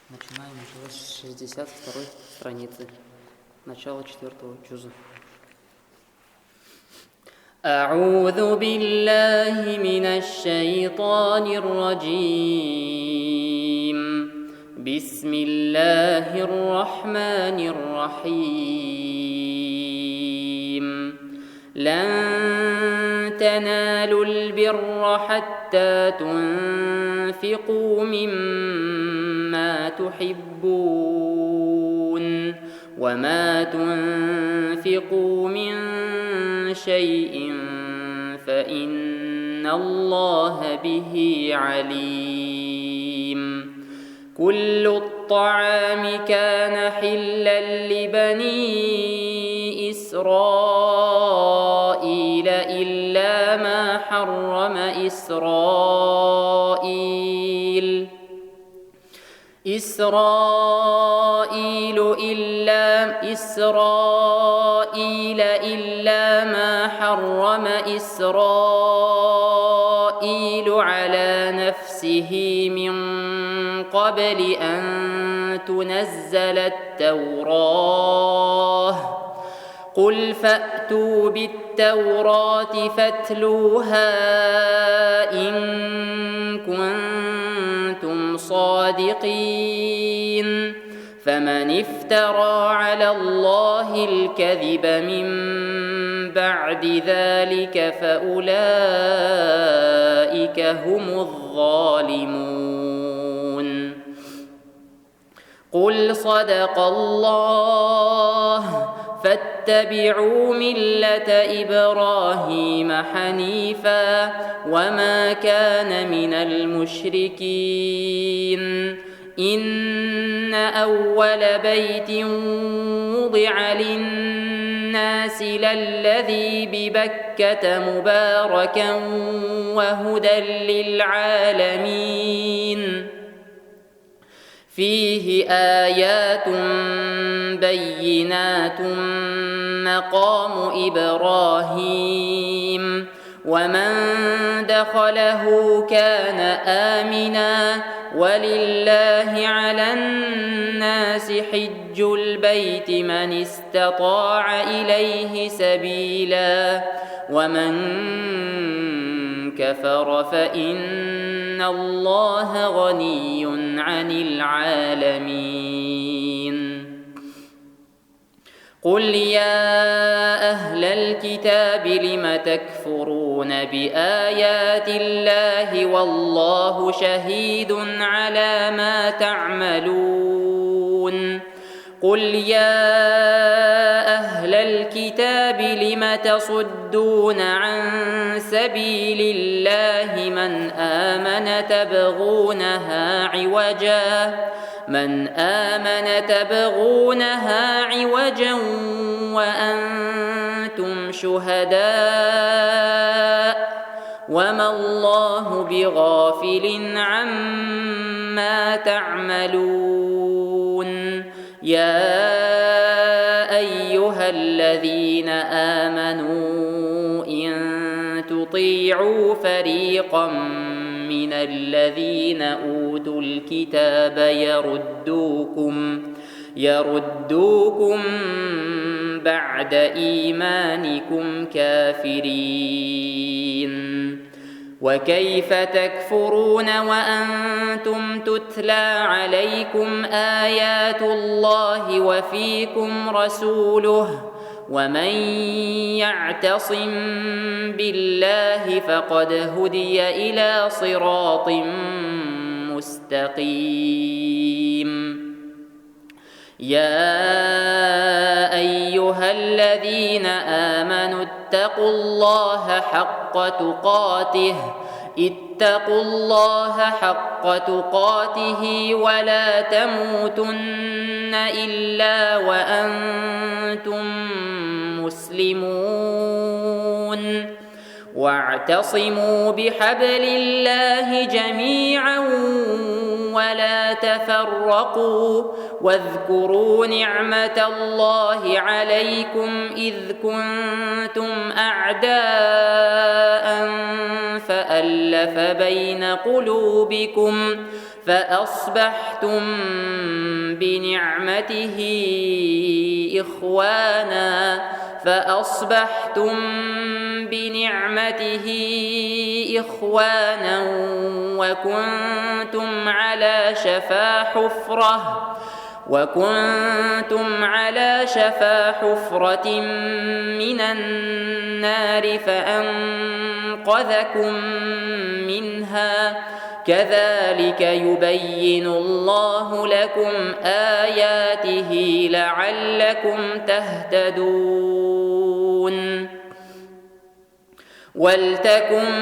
Начинаем уже с 62 страницы, начало 4-го джуза. أعوذ بالله من الشيطان الرجيم. بسم الله الرحمن الرحيم. لن تنالوا البر حتى تنفقوا مما تحبون وما تنفقوا من شيء فإن الله به عليم. كل الطعام كان حلا لبني إسرائيل إلا ما حرم إسرائيل إلا ما حرم إسرائيل على نفسه من قبل أن تنزل التوراة. قل فأتوا بالتوراة فاتلوها إن كنتم صادقين. فمن افترى على الله الكذب من بعد ذلك فأولئك هم الظالمون. قل صدق الله فاتبعوا ملة إبراهيم حنيفا وما كان من المشركين. إن أول بيت وضع للناس للذي ببكة مباركا وهدى للعالمين. فيه آيات بينات مقام إبراهيم ومن دخله كان آمنا ولله على الناس حج البيت من استطاع إليه سبيلا ومن كفر فإن الله غني عن العالمين. قل يا أهل الكتاب لم تكفرون بآيات الله والله شهيد على ما تعملون. قل يا أهل الكتاب لم تصدون عن سبيل الله من آمن تبغونها عوجا وأنتم شهداء وما الله بغافل عما تعملون. يا أيها الذين آمنوا إن تطيعوا فريقا من الذين أوتوا الكتاب يردوكم بعد إيمانكم كافرين. وكيف تكفرون وأنتم تتلى عليكم آيات الله وفيكم رسوله ومن يعتصم بالله فقد هدي إلى صراط مستقيم. يا أيها الذين آمنوا اتقوا الله حق تقاته ولا تموتن إلا وأنتم مسلمون. واعتصموا بحبل الله جميعا ولا تفرقوا واذكروا نعمة الله عليكم إذ كنتم أعداء فألف بين قلوبكم فأصبحتم بنعمته إخوانا وكنتم على شفا حفرة من النار فأنقذكم منها كذلك يبين الله لكم آياته لعلكم تهتدون ولتكن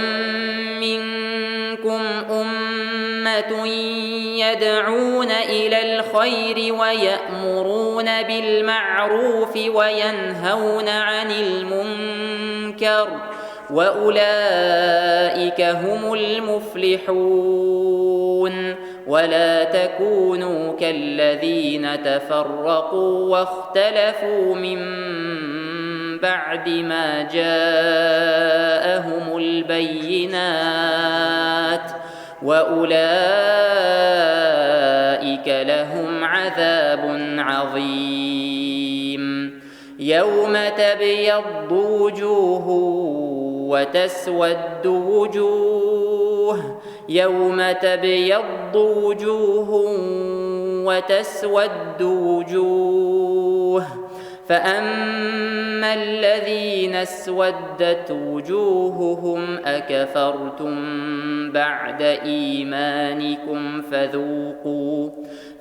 منكم أمة يدعون إلى الخير ويأمرون بالمعروف وينهون عن المنكر وأولئك هم المفلحون ولا تكونوا كالذين تفرقوا واختلفوا من بعد ما جاءهم البينات وأولئك لهم عذاب عظيم يوم تبيض وجوه وتسود وجوه فأما الذين اسودت وجوههم أكفرتم بعد إيمانكم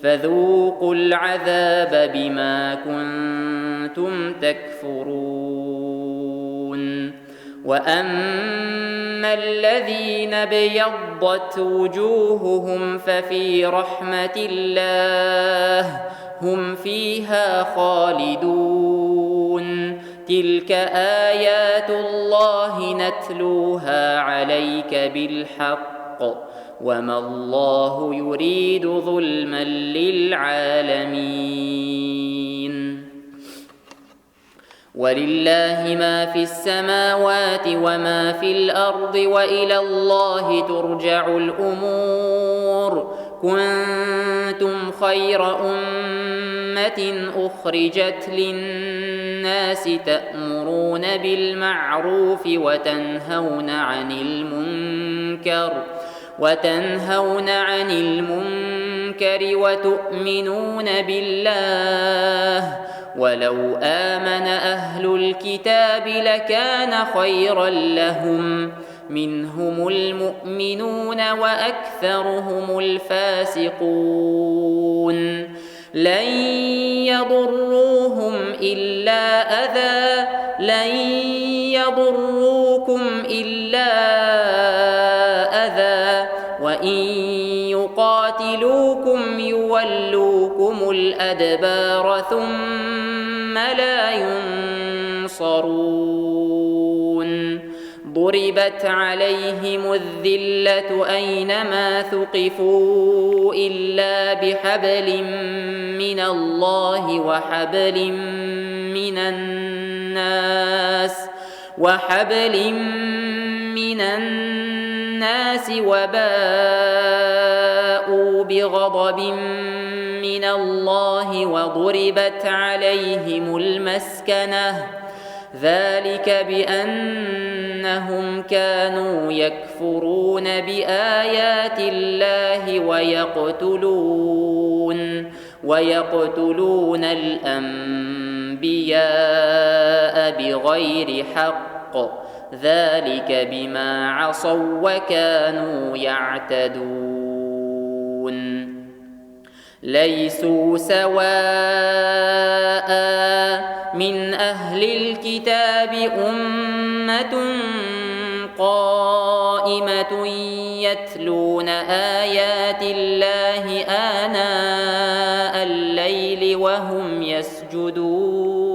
فذوقوا العذاب بما كنتم تكفرون وأما الذين ابيضت وجوههم ففي رحمة الله هم فيها خالدون تلك آيات الله نتلوها عليك بالحق وما الله يريد ظلما للعالمين ولله ما في السماوات وما في الأرض وإلى الله ترجع الأمور كنتم خير أمة أخرجت للناس تأمرون بالمعروف وتنهون عن المنكر وتؤمنون بالله ولو آمن أهل الكتاب لكان خيرا لهم منهم المؤمنون وأكثرهم الفاسقون لن يضروكم إلا أذى وإن يقاتلوكم يولوكم الأدبار ثم لا ينصرون ضربت عليهم الذلة أينما ثقفوا إلا بحبل من الله وحبل من الناس وباءوا بغضب من الله وضربت عليهم المسكنة ذلك بأنهم كانوا يكفرون بآيات الله ويقتلون الأنبياء بغير حق ذلك بما عصوا وكانوا يعتدون ليسوا سواء من أهل الكتاب أمة قائمة يتلون آيات الله آناء الليل وهم يسجدون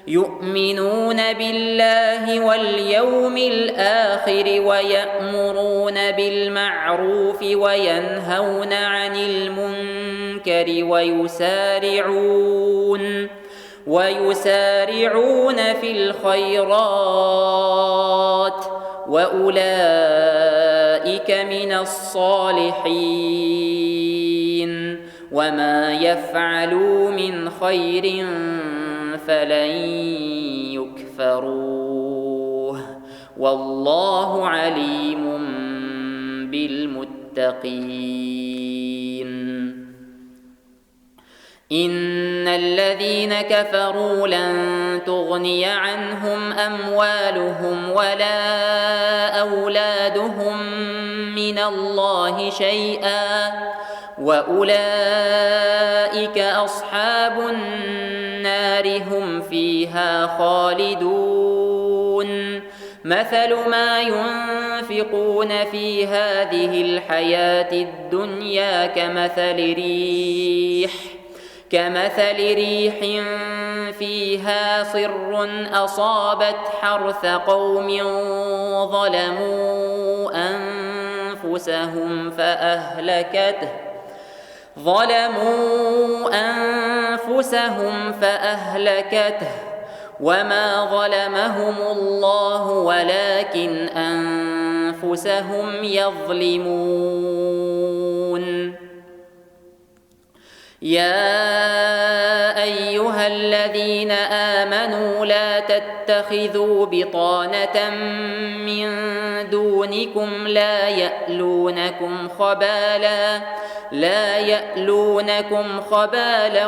يؤمنون بالله واليوم الآخر ويأمرون بالمعروف وينهون عن المنكر ويسارعون في الخيرات وأولئك أولئك من الصالحين وما يفعلوا من خير فلن يكفروه والله عليم بالمتقين. إن الذين كفروا لن تغني عنهم أموالهم ولا أولادهم من الله شيئا وأولئك أصحاب النار هم فيها خالدون. مثل ما ينفقون في هذه الحياة الدنيا كمثل ريح فيها صر أصابت حرث قوم ظلموا أنفسهم فأهلكته وما ظلمهم الله ولكن أنفسهم يظلمون. يا أيها الذين آمنوا لا تتخذوا بطانة من دونكم لا يألونكم خبالا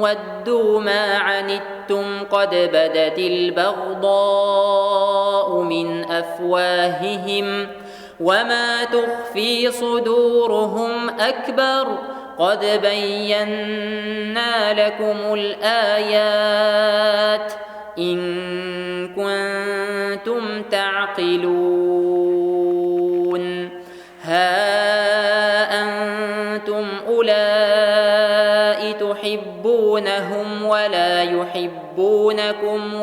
ودوا ما عنتم قد بدت البغضاء من أفواههم وما تخفي صدورهم أكبر قد بينا لكم الآيات إن كنتم تعقلون. ها أنتم أولئك تحبونهم ولا يحبونكم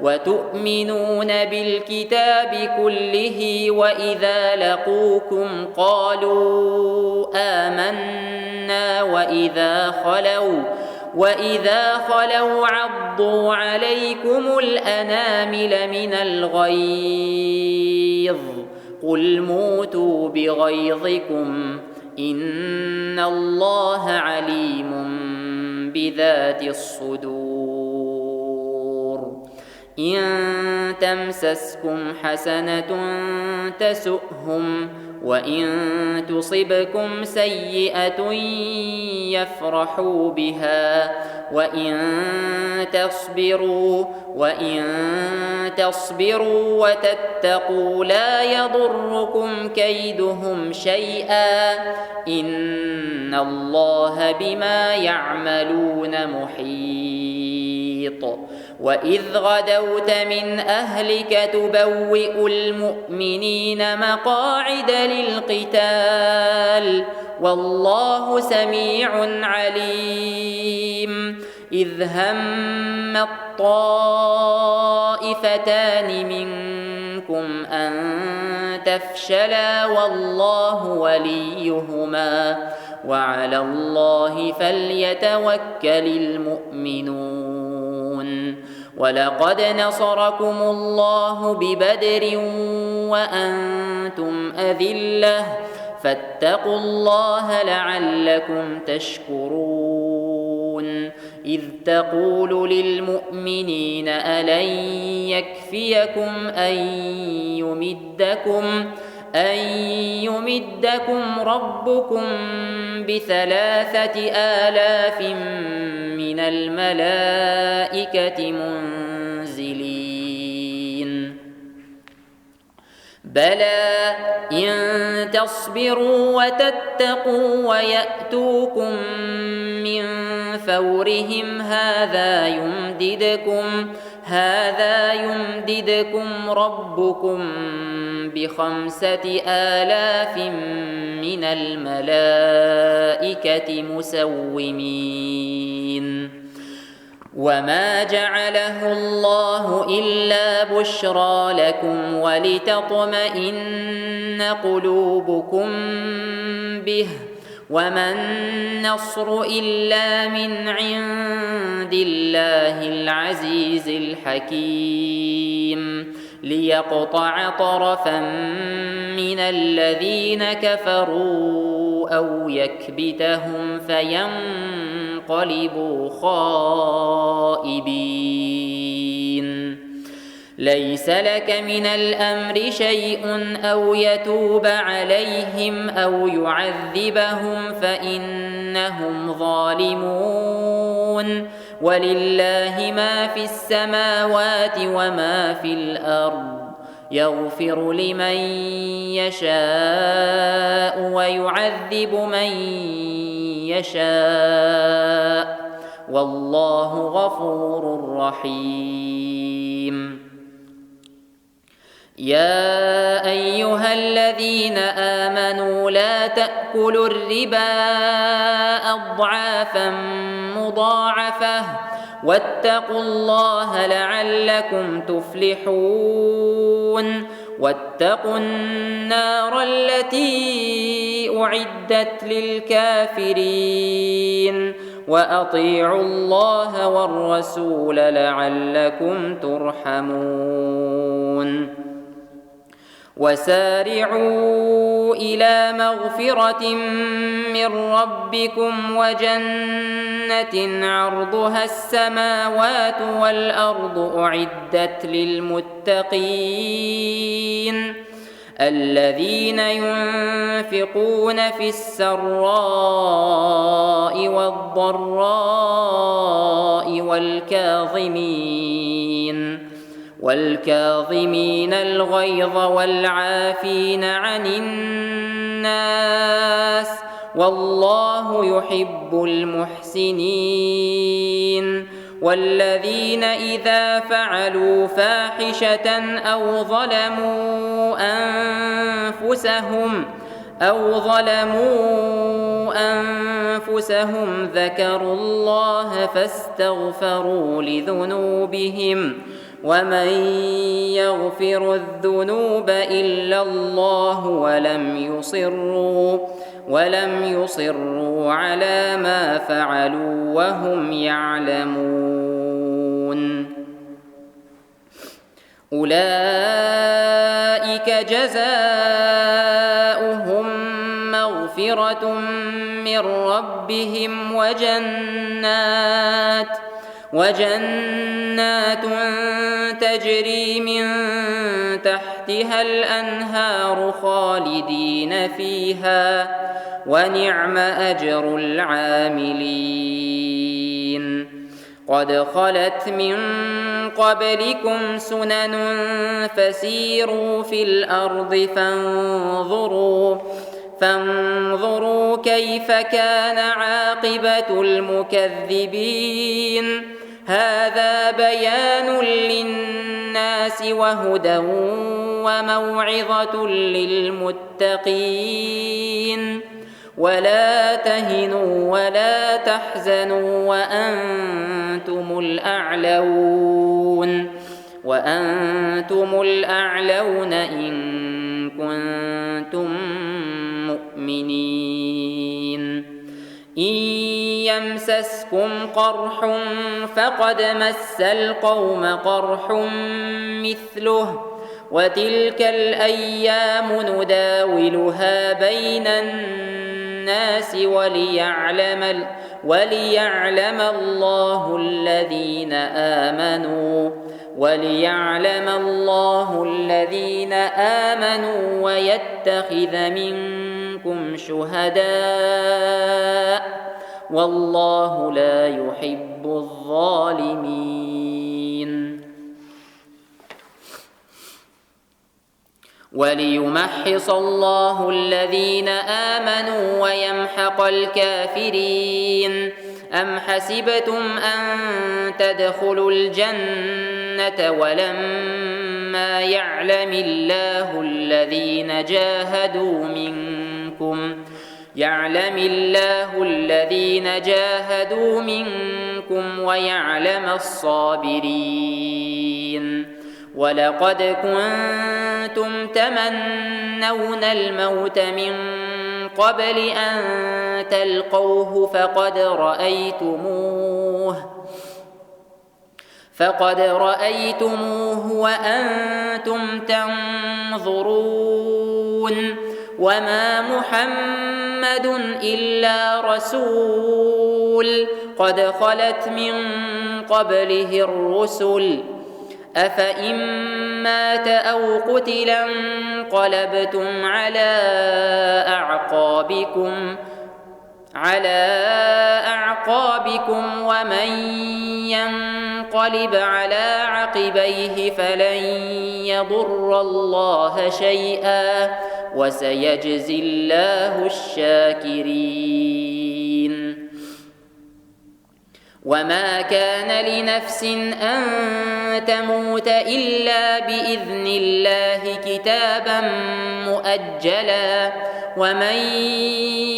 وتؤمنون بالكتاب كله وإذا لقوكم قالوا آمنا وإذا خلوا عضوا عليكم الأنامل من الغيظ قل موتوا بغيظكم إن الله عليم بذات الصدور. إن تمسسكم حسنة تسؤهم وإن تصبكم سيئة يفرحوا بها وإن تصبروا وتتقوا لا يضركم كيدهم شيئا إن الله بما يعملون محيط. وإذ غدوت من أهلك تبوئ المؤمنين مقاعد للقتال والله سميع عليم. إذ هم الطائفتان منكم أن تفشلا والله وليهما وعلى الله فليتوكل المؤمنون. ولقد نصركم الله ببدر وأنتم أذلة فاتقوا الله لعلكم تشكرون. إذ تقول للمؤمنين ألن يكفيكم أن يمدكم ربكم ب3,000 من الملائكة منزلين بلى إن تصبروا وتتقوا ويأتوكم من فورهم هذا يمددكم ربكم ب5,000 من الملائكة مسومين. وما جعله الله إلا بشرى لكم ولتطمئن قلوبكم به وما النصر إلا من عند الله العزيز الحكيم. ليقطع طرفا من الذين كفروا أو يكبتهم فينقلبوا خائبين. ليس لك من الأمر شيء أو يتوب عليهم أو يعذبهم فإنهم ظالمون. ولله ما في السماوات وما في الأرض يغفر لمن يشاء ويعذب من يشاء والله غفور رحيم. يا أيها الذين آمنوا لا تأكلوا الربا أضعافا مضاعفة واتقوا الله لعلكم تفلحون. واتقوا النار التي أعدت للكافرين وأطيعوا الله والرسول لعلكم ترحمون. وسارعوا إلى مغفرة من ربكم وجنة عرضها السماوات والأرض أعدت للمتقين الذين ينفقون في السراء والضراء والكاظمين الغيظ والعافين عن الناس والله يحب المحسنين. والذين إذا فعلوا فاحشة أو ظلموا أنفسهم ذكروا الله فاستغفروا لذنوبهم ومن يغفر الذنوب إلا الله ولم يصروا على ما فعلوا وهم يعلمون. أولئك جزاؤهم مغفرة من ربهم وجنات تجري من تحتها الأنهار خالدين فيها ونعم أجر العاملين. قد خلت من قبلكم سنن فسيروا في الأرض فانظروا كيف كان عاقبة المكذبين. هذا بيان للناس وهدى وموعظة للمتقين. ولا تهنوا ولا تحزنوا وأنتم الأعلون إن كنتم مؤمنين. إن يمسسكم قرح فقد مس القوم قرح مثله وتلك الأيام نداولها بين الناس وليعلم الله الذين آمنوا ويتخذ منكم شهداء والله لا يحب الظالمين. وليمحص الله الذين آمنوا ويمحق الكافرين. أم حسبتم أن تدخلوا الجنة ولما يعلم الله الذين جاهدوا منكم ويعلم الصابرين. ولقد كنتم تمنون الموت من قبل أن فقد رأيتموه وأنتم تنظرون وما محمد إلا رسول قد خلت من قبله الرسل أفإن مات أو قتلا انقلبتم على أعقابكم ومن ينقلب على عقبيه فلن يضر الله شيئا وسيجزي الله الشاكرين وما كان لنفس أن تموت إلا بإذن الله كتابا مؤجلا ومن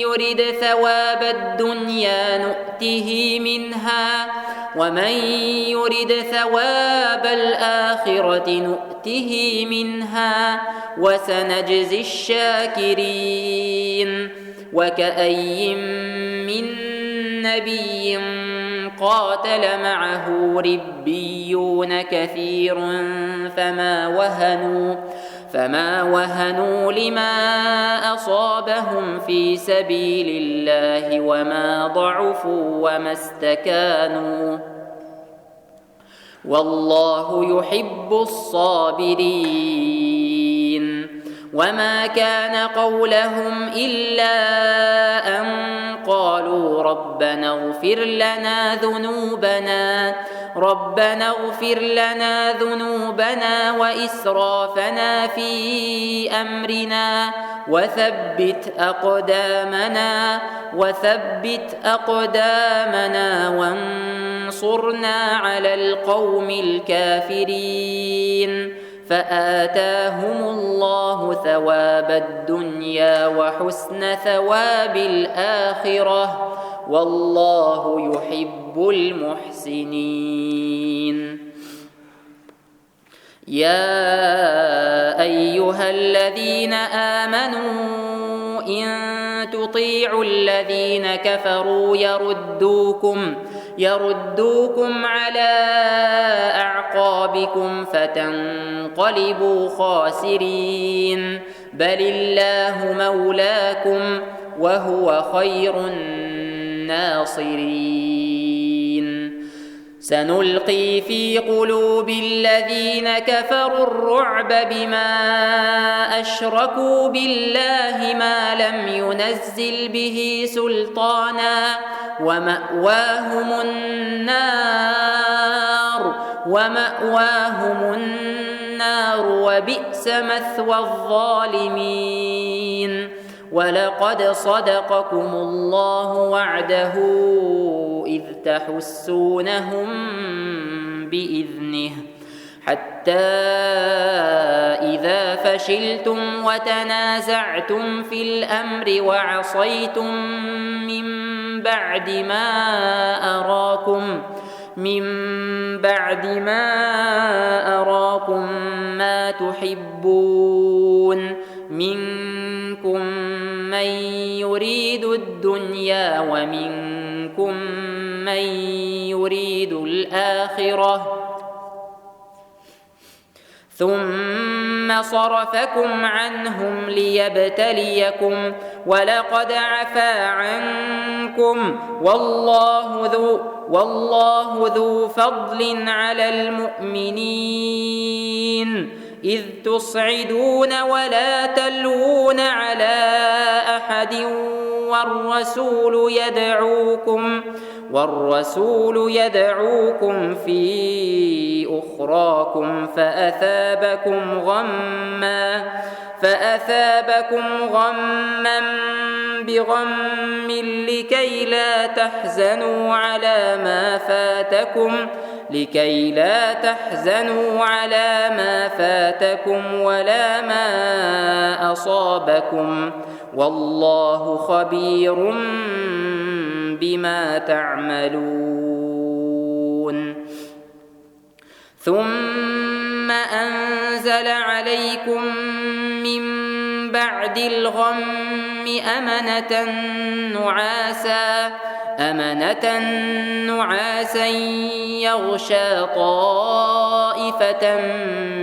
يرد ثواب الدنيا نؤته منها ومن يرد ثواب الآخرة نؤته منها وسنجزي الشاكرين وكأي من نبي قاتل معه ربيون كثير فما وهنوا لما أصابهم في سبيل الله وما ضعفوا وما استكانوا والله يحب الصابرين وما كان قولهم إلا أن قالوا ربنا اغفر لنا ذنوبنا وإسرافنا في أمرنا وثبت أقدامنا وانصرنا على القوم الكافرين فآتاهم الله ثواب الدنيا وحسن ثواب الآخرة والله يحب المحسنين يا أيها الذين آمنوا إن تطيعوا الذين كفروا يردوكم على أعقابكم فتنقلبوا خاسرين بل الله مولاكم وهو خير الناصرين سنلقي في قلوب الذين كفروا الرعب بما أشركوا بالله ما لم ينزل به سلطانا ومأواهم النار وبئس مثوى الظالمين ولقد صدقكم الله وعده إذ تحسونهم بإذنه حتى إذا فشلتم وتنازعتم في الأمر وعصيتم من بعد ما أراكم ما تحبون منكم من يريد الدنيا ومنكم من يريد الآخرة ثم صرفكم عنهم ليبتليكم ولقد عفا عنكم والله ذو فضل على المؤمنين إذ تصعدون ولا تلوون على أحد والرسول يدعوكم في أخراكم فأثابكم غما بغم لكي لا تحزنوا على ما فاتكم ولا ما أصابكم والله خبير بما تعملون ثم أنزل عليكم من بعد الغم أمنة أمنة نعاسا يغشى طائفة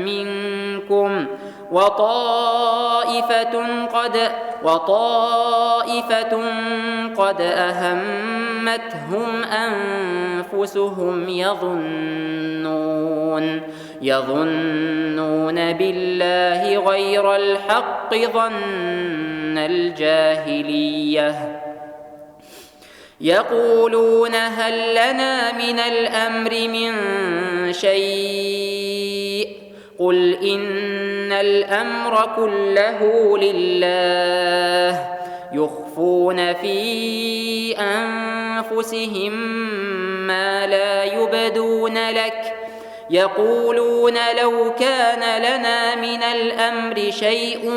منكم وطائفة قد أهمتهم أنفسهم يظنون بالله غير الحق ظن الجاهلية يقولون هل لنا من الأمر من شيء قل إن الأمر كله لله يخفون في أنفسهم ما لا يبدون لك يقولون لو كان لنا من الأمر شيء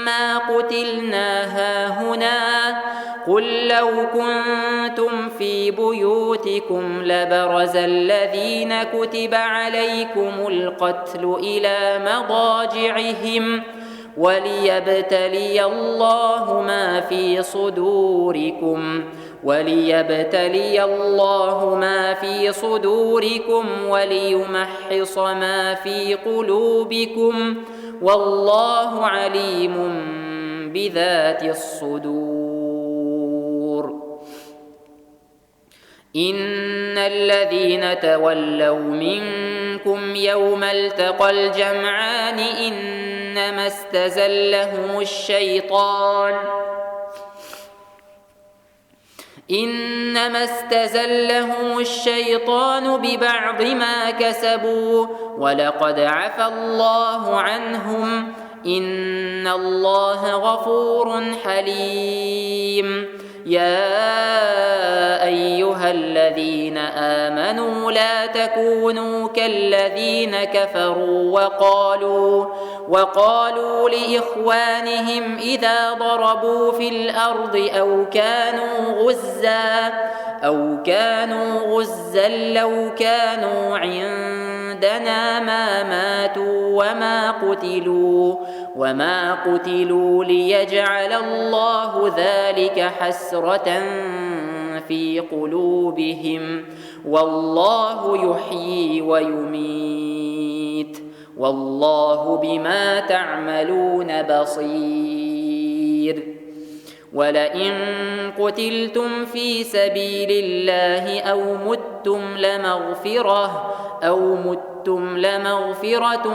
ما قتلنا هاهنا قل لو كنتم في بيوتكم لبرز الذين كتب عليكم القتل إلى مضاجعهم وليبتلي الله ما في صدوركم وليمحص ما في قلوبكم والله عليم بذات الصدور إن الذين تولوا منكم يوم التقى الجمعان إنما استزلهم الشيطان ببعض ما كسبوا ولقد عفى الله عنهم إن الله غفور حليم يا أيها الذين آمنوا لا تكونوا كالذين كفروا وقالوا لإخوانهم إذا ضربوا في الأرض أو كانوا غزا لو كانوا عندنا ما ماتوا وما قتلوا ليجعل الله ذلك حسرة في قلوبهم والله يحيي ويميت والله بما تعملون بصير ولئن قتلتم في سبيل الله أو متم لمغفرة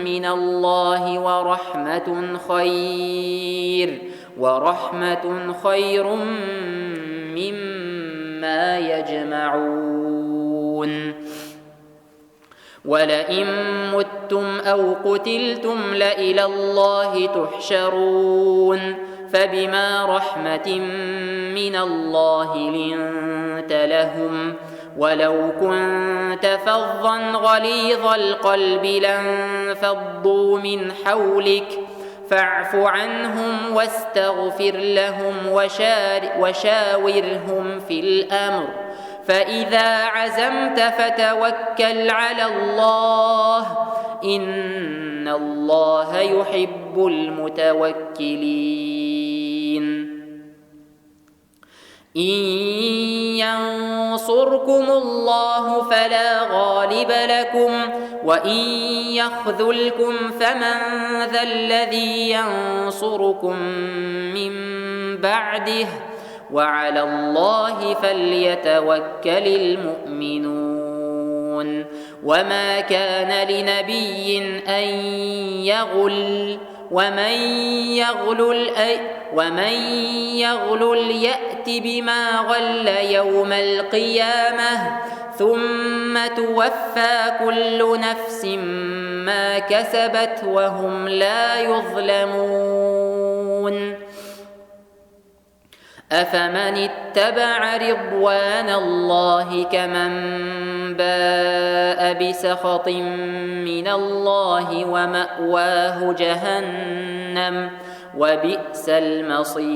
من الله ورحمة خير مما يجمعون ولئن متم أو قتلتم لإلى الله تحشرون فبما رحمة من الله لنت لهم ولو كنت فظا غليظ القلب لانفضوا من حولك فاعف عنهم واستغفر لهم وشاورهم في الأمر فإذا عزمت فتوكل على الله إن الله يحب المتوكلين إن ينصركم الله فلا غالب لكم وإن يخذلكم فمن ذا الذي ينصركم من بعده وعلى الله فليتوكل المؤمنون وما كان لنبي أن يغل ومن يغلل يأت بما غل يوم القيامة ثم توفى كل نفس ما كسبت وهم لا يظلمون أفمن اتبع رضوان الله كمن باء بسخط من الله ومأواه جهنم وبئس المصير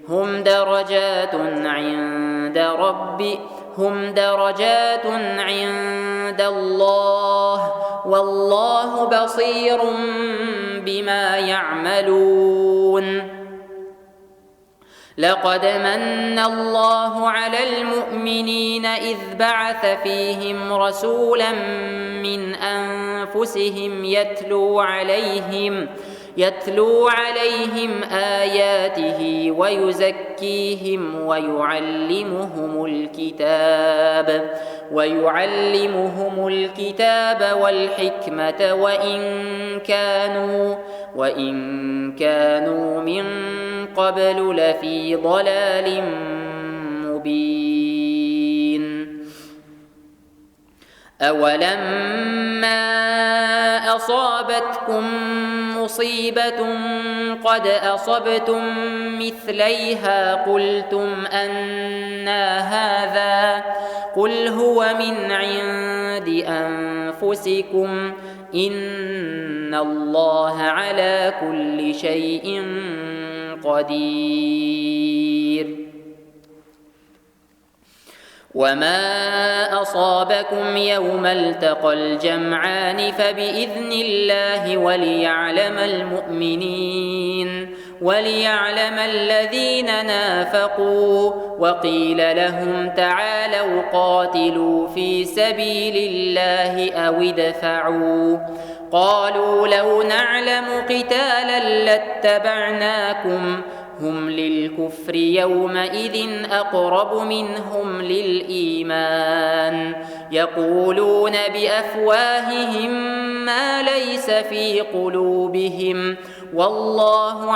هم درجات عند الله والله بصير بما يعملون لقد من الله على المؤمنين إذ بعث فيهم رسولا من أنفسهم يتلو عليهم آياته ويزكيهم ويعلمهم الكتاب والحكمة وإن كانوا من قبل لفي ضلال مبين أولما أصابتكم مصيبة قد أصبتم مثليها قلتم أنى هذا قل هو من عند أنفسكم إن الله على كل شيء قدير وما أصابكم يوم التقى الجمعان فبإذن الله وليعلم الذين نافقوا وقيل لهم تعالوا قاتلوا في سبيل الله أو ادفعوا قالوا لو نعلم قتالا لاتبعناكم هم للكفر يومئذ أقرب منهم للإيمان يقولون بأفواههم ما ليس في قلوبهم والله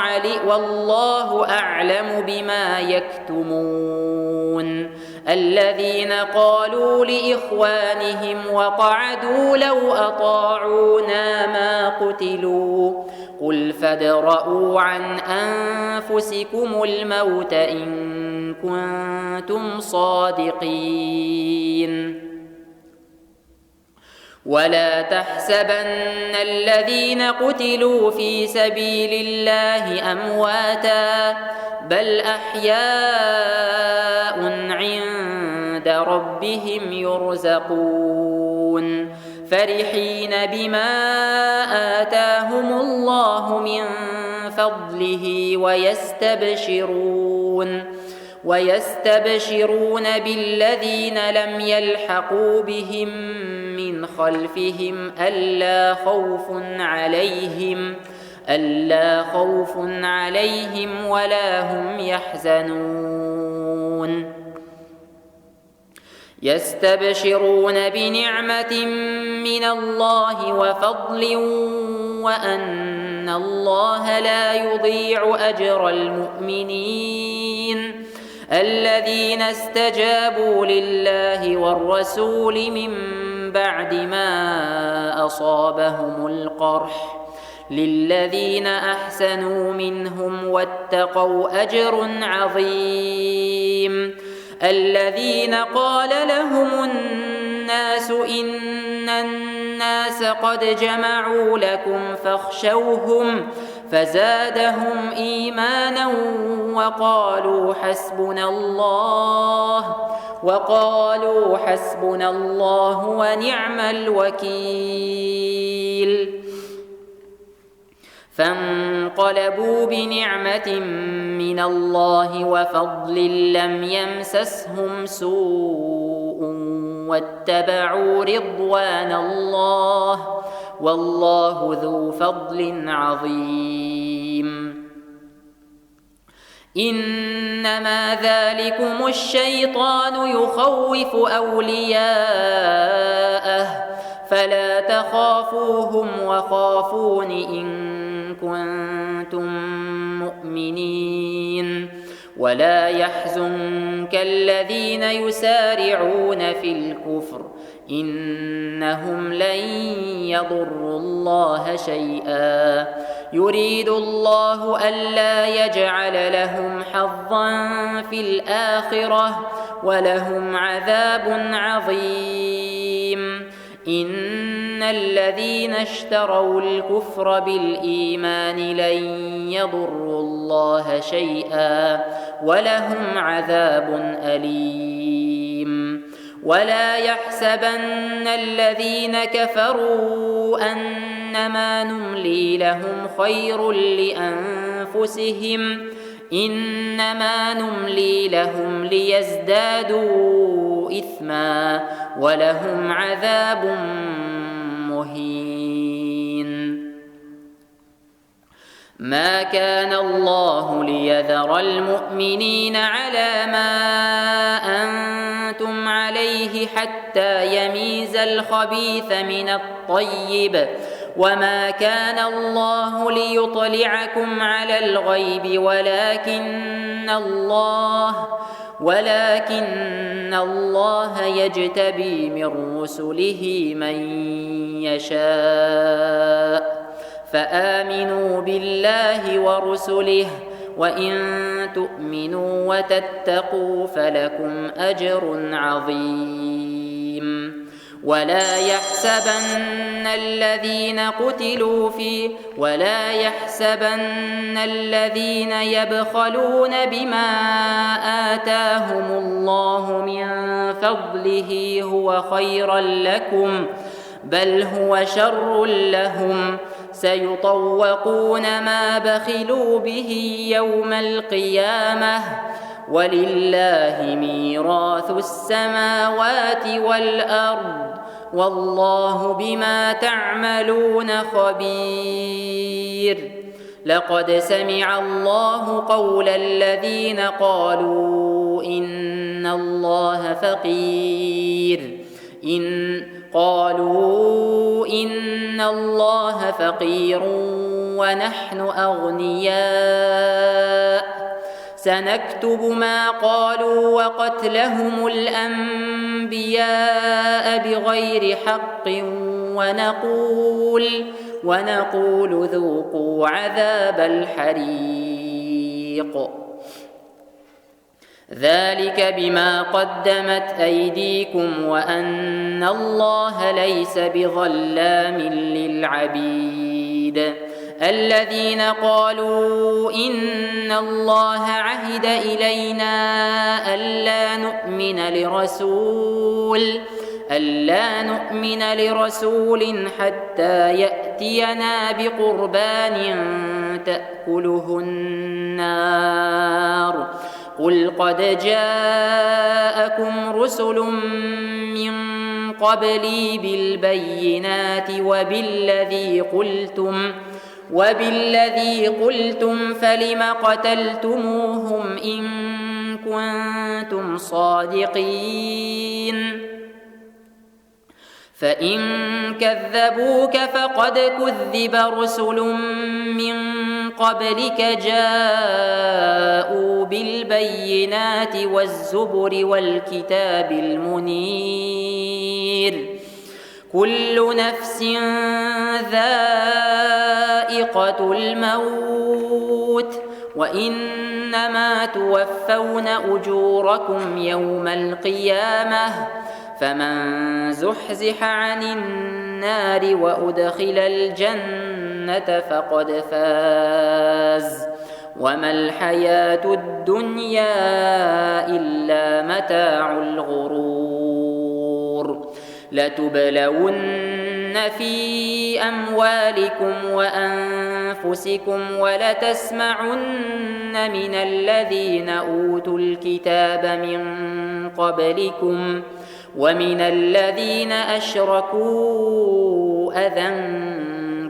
أعلم بما يكتمون الذين قالوا لإخوانهم وقعدوا لو أطاعونا ما قتلوا قل فادرءوا عن أنفسكم الموت إن كنتم صادقين ولا تحسبن الذين قتلوا في سبيل الله أمواتا بل أحياء عند ربهم يرزقون فرحين بما آتاهم الله من فضله ويستبشرون بالذين لم يلحقوا بهم من خلفهم ألا خوف عليهم ولا هم يحزنون يستبشرون بنعمة من الله وفضل وأن الله لا يضيع أجر المؤمنين الذين استجابوا لله والرسول من بعد ما أصابهم القرح للذين أحسنوا منهم واتقوا أجر عظيم الذين قال لهم الناس إن الناس قد جمعوا لكم فاخشوهم فزادهم إيمانا وقالوا حسبنا الله ونعم الوكيل فانقلبوا بنعمة من الله وفضل لم يمسسهم سوء واتبعوا رضوان الله والله ذو فضل عظيم إنما ذلكم الشيطان يخوف أولياءه فلا تخافوهم وخافون إن كنتم مؤمنين ولا يحزنك الذين يسارعون في الكفر إنهم لن يضروا الله شيئا يريد الله ألا يجعل لهم حظا في الآخرة ولهم عذاب عظيم إن الذين اشتروا الكفر بالإيمان لن يضروا الله شيئا ولهم عذاب أليم ولا يحسبن الذين كفروا أنما نملي لهم خير لأنفسهم إنما نملي لهم ليزدادوا إثما ولهم عذاب مهين. ما كان الله ليذر المؤمنين على ما أنتم عليه حتى يميز الخبيث من الطيب، وما كان الله ليطلعكم على الغيب ولكن الله يجتبي من رسله من يشاء، فآمنوا بالله ورسله، وإن تؤمنوا وتتقوا فلكم أجر عظيم. ولا يحسبن الذين يبخلون بما آتاهم الله من فضله هو خيرا لكم، بل هو شر لهم، سيطوقون ما بخلوا به يوم القيامة، ولله ميراث السماوات والأرض، والله بما تعملون خبير. لقد سمع الله قول الذين قالوا إن الله فقير ونحن أغنياء، سنكتب ما قالوا وقتلهم الأنبياء بغير حق، ونقول ذوقوا عذاب الحريق. ذلك بما قدمت أيديكم وأن الله ليس بظلام للعبيد. الذين قالوا إن الله عهد إلينا ألا نؤمن لرسول حتى يأتينا بقربان تأكله النار، قل قد جاءكم رسل من قبلي بالبينات وبالذي قلتم فلم قتلتموهم إن كنتم صادقين. فإن كذبوك فقد كذب رسل من قبلك جاءوا بالبينات والزبر والكتاب المنير، كل نفس ذائقة الموت، وإنما توفون أجوركم يوم القيامة، فمن زحزح عن النار وأدخل الجنة فقد فاز، وما الحياة الدنيا إلا متاع الغرور. لتبلون في أموالكم وأنفسكم ولتسمعن من الذين أوتوا الكتاب من قبلكم ومن الذين أشركوا أذى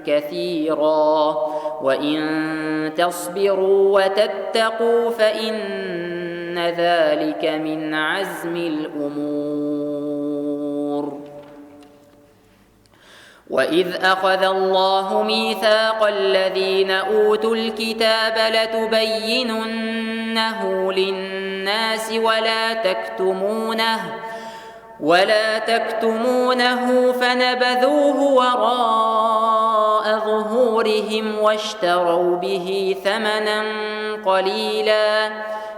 كثيرا، وإن تصبروا وتتقوا فإن ذلك من عزم الأمور. وإذ أخذ الله ميثاق الذين أوتوا الكتاب لتبيننه للناس ولا تكتمونه فنبذوه وراء ظهورهم واشتروا به ثمنا قليلا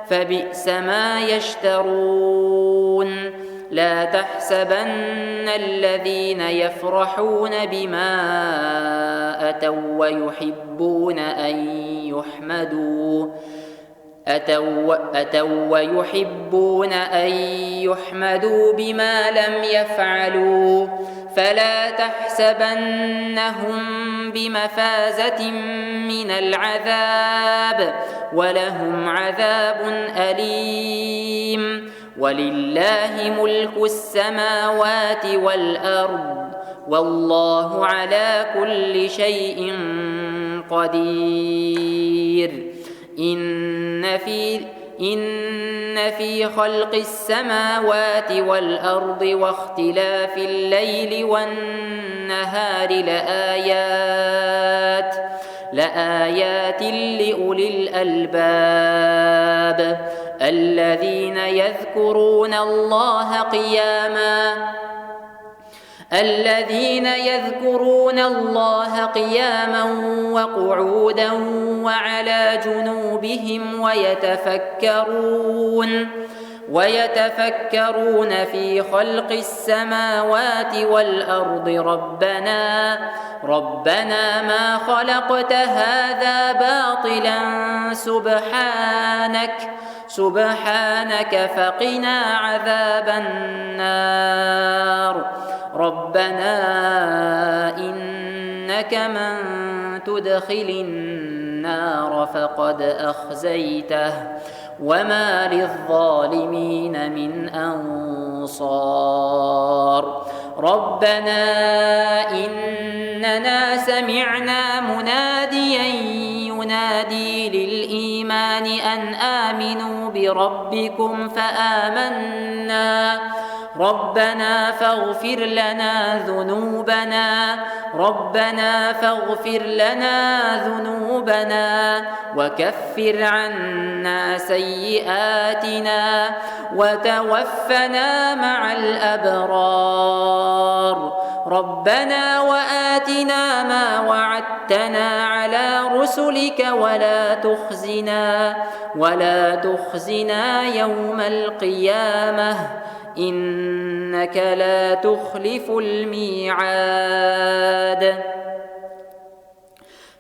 فبئس ما يشترون. لا تحسبن الذين يفرحون بما أتوا ويحبون أن أتوا ويحبون أن يحمدوا بما لم يفعلوا فلا تحسبنهم بمفازة من العذاب ولهم عذاب أليم ولله ملك السماوات والأرض والله على كل شيء قدير إن في خلق السماوات والأرض واختلاف الليل والنهار لآيات لأولي الألباب الذين يذكرون الله قياما وقعودا وعلى جنوبهم ويتفكرون في خلق السماوات والأرض ربنا ما خلقت هذا باطلا سبحانك فقنا عذاب النار ربنا إنك من تدخل النار فقد أخزيته وما للظالمين من أنصار ربنا إننا سمعنا مناديا ينادي للإيمان أن آمنوا بربكم فآمنا ربنا فاغفر لنا ذنوبنا وكفر عنا سيئاتنا وتوفنا مع الأبرار ربنا وآتنا ما وعدتنا على رسلك ولا تخزنا يوم القيامة إنك لا تخلف الميعاد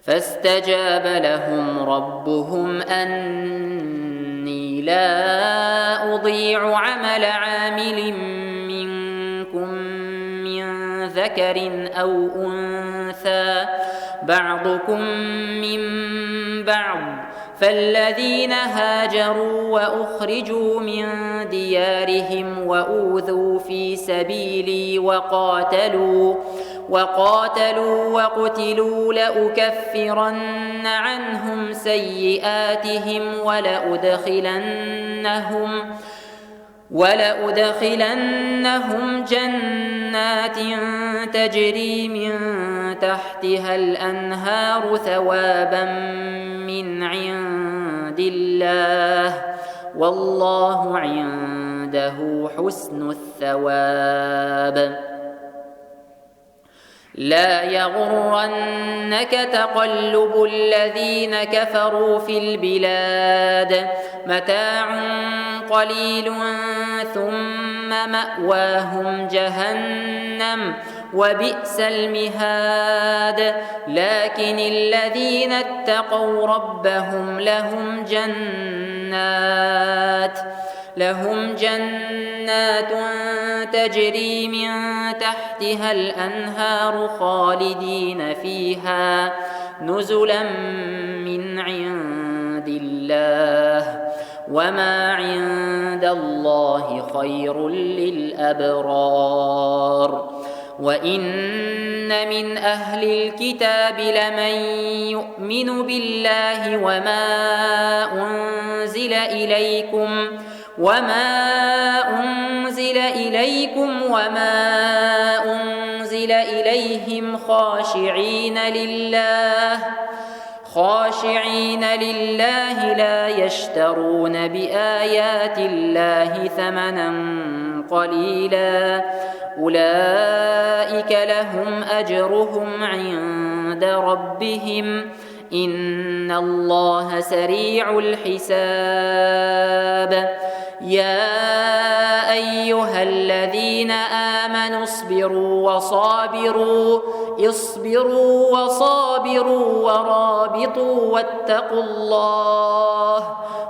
فاستجاب لهم ربهم أني لا أضيع عمل عامل منكم من ذكر أو أنثى بعضكم من بعض فالذين هاجروا وأخرجوا من ديارهم وأوذوا في سبيلي وقاتلوا وقتلوا لأكفرن عنهم سيئاتهم ولأدخلنهم جنات تجري من تحتها الأنهار ثوابا من عند الله والله عنده حسن الثواب لا يغرنك تقلب الذين كفروا في البلاد متاع قليل ثم مأواهم جهنم وبئس المهاد لكن الذين اتقوا ربهم لهم جنات تجري من تحتها الأنهار خالدين فيها نزلا من عند الله وما عند الله خير للأبرار وإن من أهل الكتاب لمن يؤمن بالله وما أنزل إليكم وما أنزل إليهم خاشعين لله لا يشترون بآيات الله ثمنا قليلا أولئك لهم أجرهم عند ربهم إن الله سريع الحساب يا أيها الذين آمنوا اصبروا وصابروا اصبروا وصابروا ورابطوا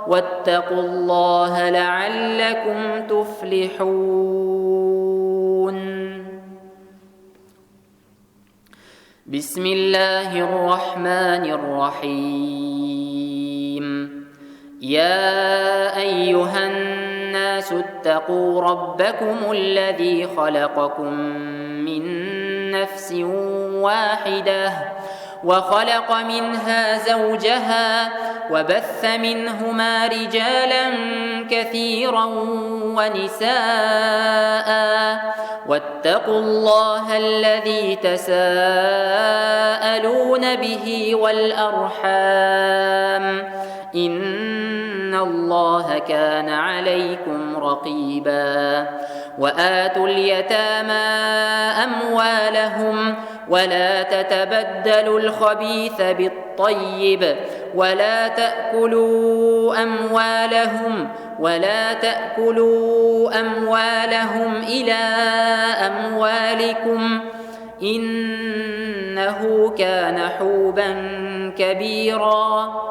واتقوا الله لعلكم تفلحون. بسم الله الرحمن الرحيم. يا أيها الناس اتقوا ربكم الذي خلقكم من نفس واحدة وخلق منها زوجها وبث منهما رجالا كثيرا ونساء واتقوا الله الذي تساءلون به والأرحام إن الله كان عليكم رقيبا. وآتوا اليتامى أموالهم ولا تتبدلوا الخبيث بالطيب ولا تأكلوا أموالهم إلى أموالكم إنه كان حوبا كبيرا.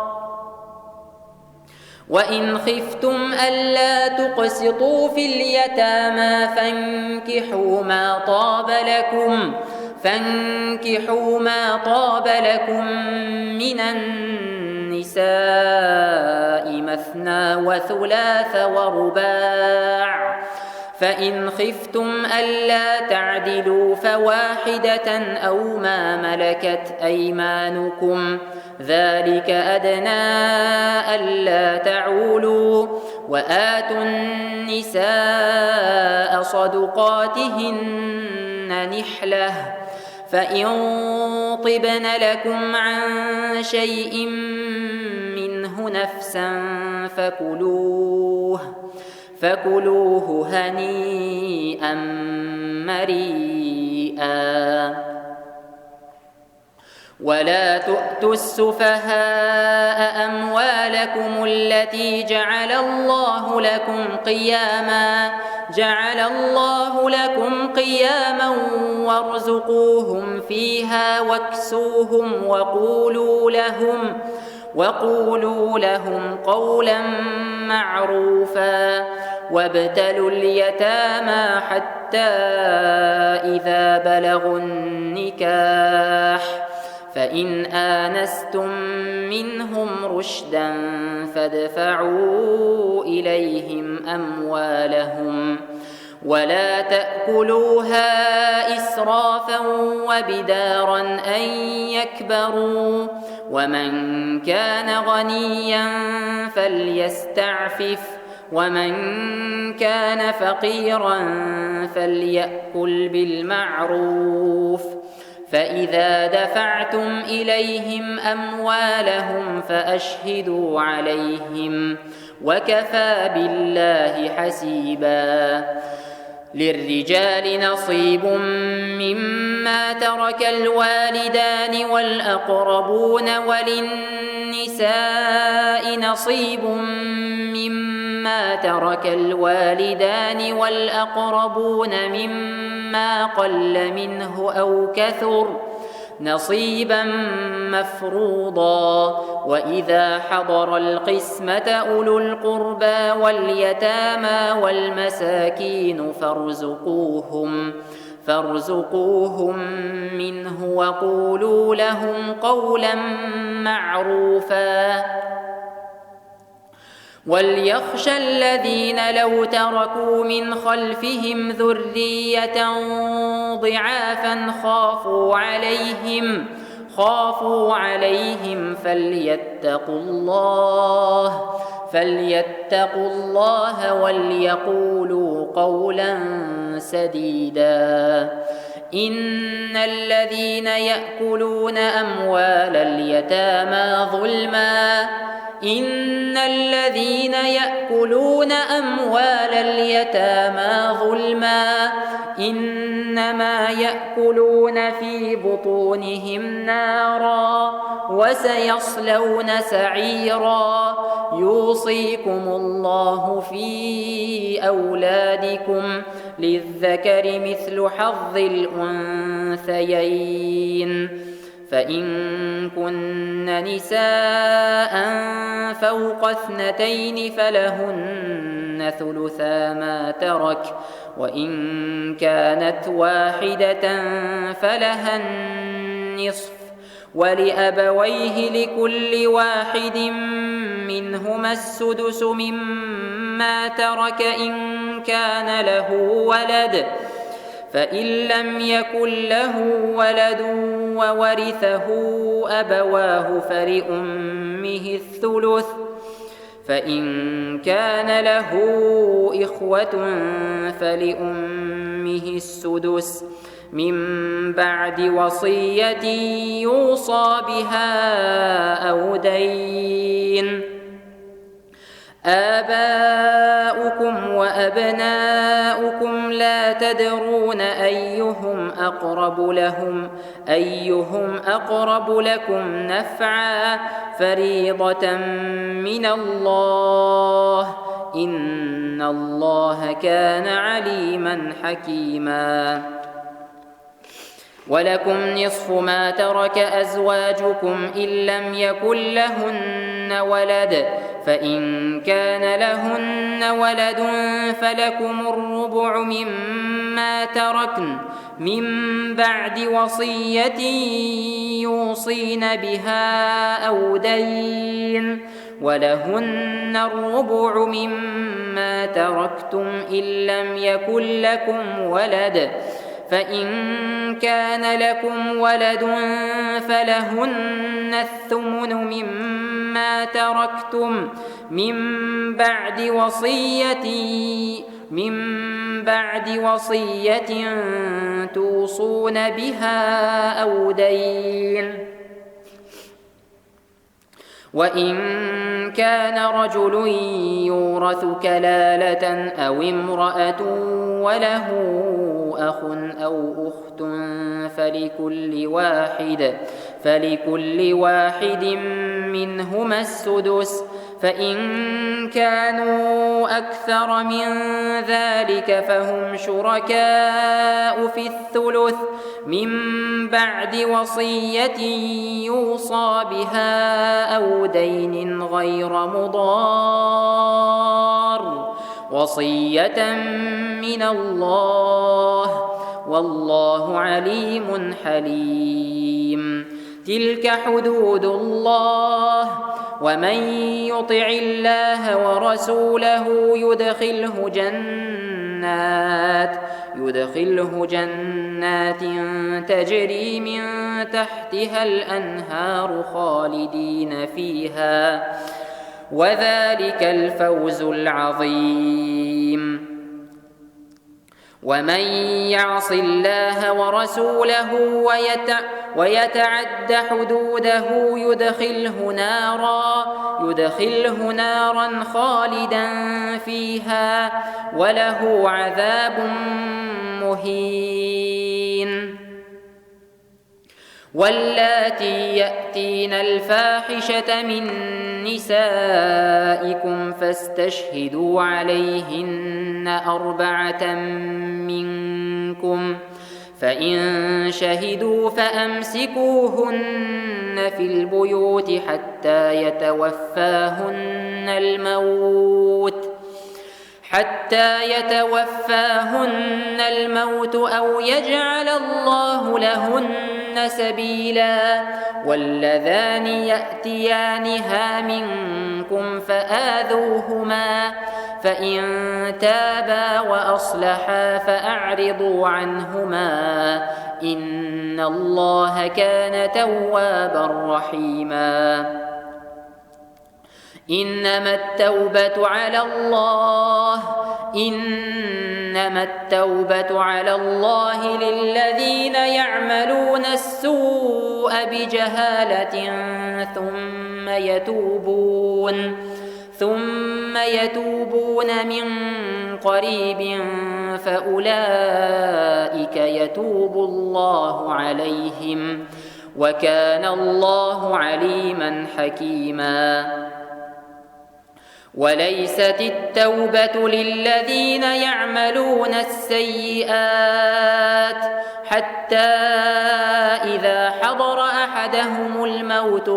وإن خفتم ألا تقسطوا في اليتامى فانكحوا ما طاب لكم من النساء مثنى وثلاث ورباع، فإن خفتم ألا تعدلوا فواحدة أو ما ملكت أيمانكم ذلك أدنى ألا تعولوا. وآتوا النساء صدقاتهن نحلة، فإن طبن لكم عن شيء منه نفسا فكلوه هنيئا مريئا. ولا تؤتوا السفهاء أموالكم التي جعل الله لكم قياما وارزقوهم فيها واكسوهم وقولوا لهم قولا معروفا. وابتلوا اليتامى حتى إذا بلغوا النكاح، فإن آنستم منهم رشدا فادفعوا إليهم أموالهم ولا تأكلوها إسرافا وبدارا أن يكبروا. ومن كان غنيا فليستعفف ومن كان فقيرا فليأكل بالمعروف. فإذا دفعتم إليهم أموالهم فأشهدوا عليهم وكفى بالله حسيبا. للرجال نصيب مما ترك الوالدان والأقربون وللنساء نصيب مما ترك الوالدان والأقربون مما قل منه أو كثر نصيبا مفروضا. وإذا حضر القسمة أولو القربى واليتامى والمساكين فارزقوهم منه وقولوا لهم قولا معروفا. وليخشى الذين لو تركوا من خلفهم ذرية ضعافا خافوا عليهم فليتقوا الله وليقولوا قولا سديدا. إن الذين يأكلون أموال اليتامى ظلما إن الذين يأكلون أموال اليتامى ظلما إنما يأكلون في بطونهم نارا وسيصلون سعيرا يوصيكم الله في أولادكم للذكر مثل حظ الأنثيين فإن كن نساء فوق 2 فلهن ثلثا ما ترك وإن كانت واحدة فلها النصف ولأبويه لكل واحد منهما السدس مما ترك إن كان له ولد فإن لم يكن له ولد وورثه أبواه فلأمه الثلث فإن كان له إخوة فلأمه السدس من بعد وصية يوصى بها أو دين آباؤكم وأبناؤكم لا تدرون أيهم أقرب لكم نفعا فريضة من الله إن الله كان عليما حكيما ولكم نصف ما ترك أزواجكم إن لم يكن لهن ولد فإن كان لهن ولد فلكم الربع مما تركن من بعد وصية يوصين بها أو دين ولهن الربع مما تركتم إن لم يكن لكم ولد فإن كان لكم ولد فلهن الثمن مما تركتم من بعد وصية توصون بها أو دين وإن كان رجل يورث كلالة أو امرأة وله أخ أو أخت فلكل واحد منهما السدس فإن كانوا أكثر من ذلك فهم شركاء في الثلث من بعد وصية يوصى بها أو دين غير مضار وصية من الله والله عليم حليم تلك حدود الله ومن يطع الله ورسوله يدخله جنات تجري من تحتها الأنهار خالدين فيها وذلك الفوز العظيم ومن يعص الله ورسوله ويتعد حدوده يدخله نارا خالدا فيها وله عذاب مهين واللاتي يأتين الفاحشة من نسائكم فاستشهدوا عليهن 4 منكم فإن شهدوا فأمسكوهن في البيوت حتى يتوفاهن الموت أو يجعل الله لهن سبيلا واللذان يأتيانها منكم فآذوهما فإن تابا وأصلحا فأعرضوا عنهما إن الله كان توابا رحيما إنما التوبة على الله للذين يعملون السوء بجهالة ثم يتوبون من قريب فأولئك يتوب الله عليهم وكان الله عليما حكيما. وليست التوبة للذين يعملون السيئات حتى إذا حضر أحدهم الموت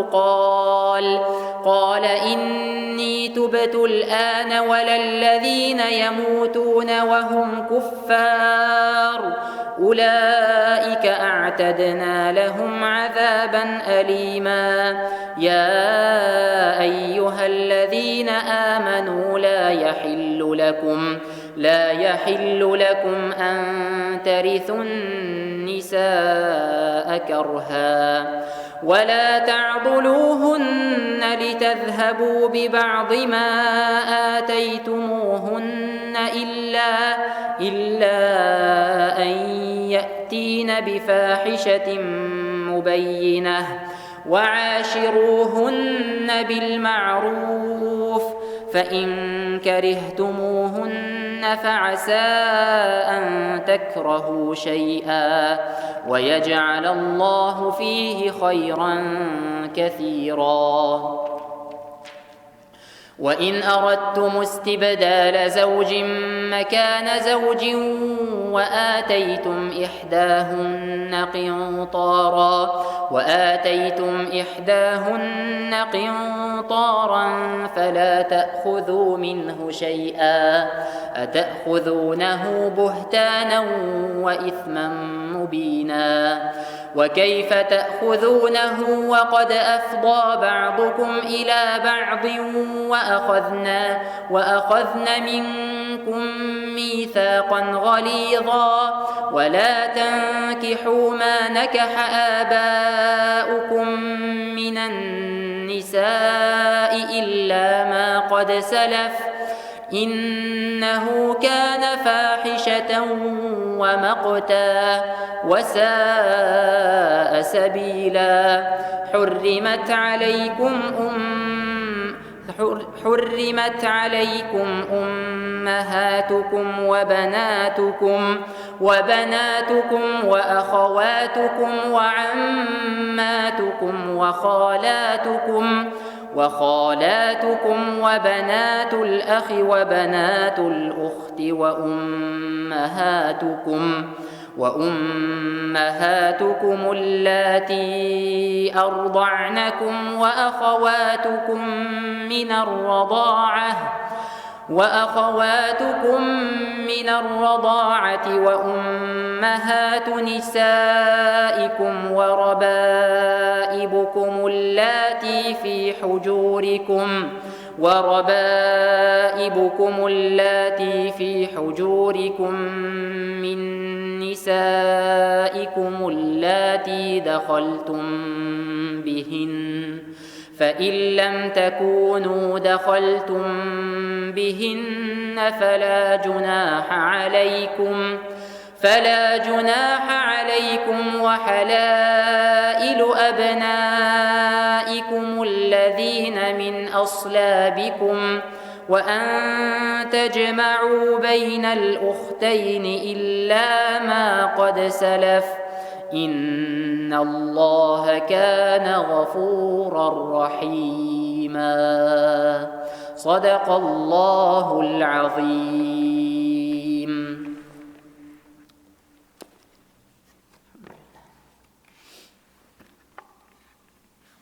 قال إني تبت الآن ولا الذين يموتون وهم كفار أولئك أعتدنا لهم عذابا أليما. يا أيها الذين آمنوا لا يحل لكم أن ترثوا النساء كرها ولا تعضلوهن لتذهبوا ببعض ما آتيتموهن إلا أن يأتين بفاحشة مبينة وعاشروهن بالمعروف فإن كرهتموهن فعسى أن تكرهوا شيئا ويجعل الله فيه خيرا كثيرا. وإن أردتم استبدال زوج مكان زوج وآتيتم إحداهن قنطارا فلا تأخذوا منه شيئا أتأخذونه بهتانا وإثما مبينا. وكيف تأخذونه وقد أفضى بعضكم إلى بعض وأخذن منكم ميثاقا غليظا ولا تنكحوا ما نكح آباؤكم من النساء إلا ما قد سلف إنه كان فاحشة ومقتا وساء سبيلا. حرمت عليكم أمهاتكم وبناتكم وأخواتكم وعماتكم وخالاتكم وبنات الأخ وبنات الأخت وأمهاتكم اللاتي أرضعنكم وأخواتكم من الرضاعة وأمهات نسائكم وربائبكم اللاتي في حجوركم من نسائكم اللاتي دخلتم بهن فإن لم تكونوا دخلتم بهن فلا جناح عليكم وحلائل أبنائكم الذين من أصلابكم وأن تجمعوا بين الأختين إلا ما قد سلف إن الله كان غفورا رحيما. صدق الله العظيم.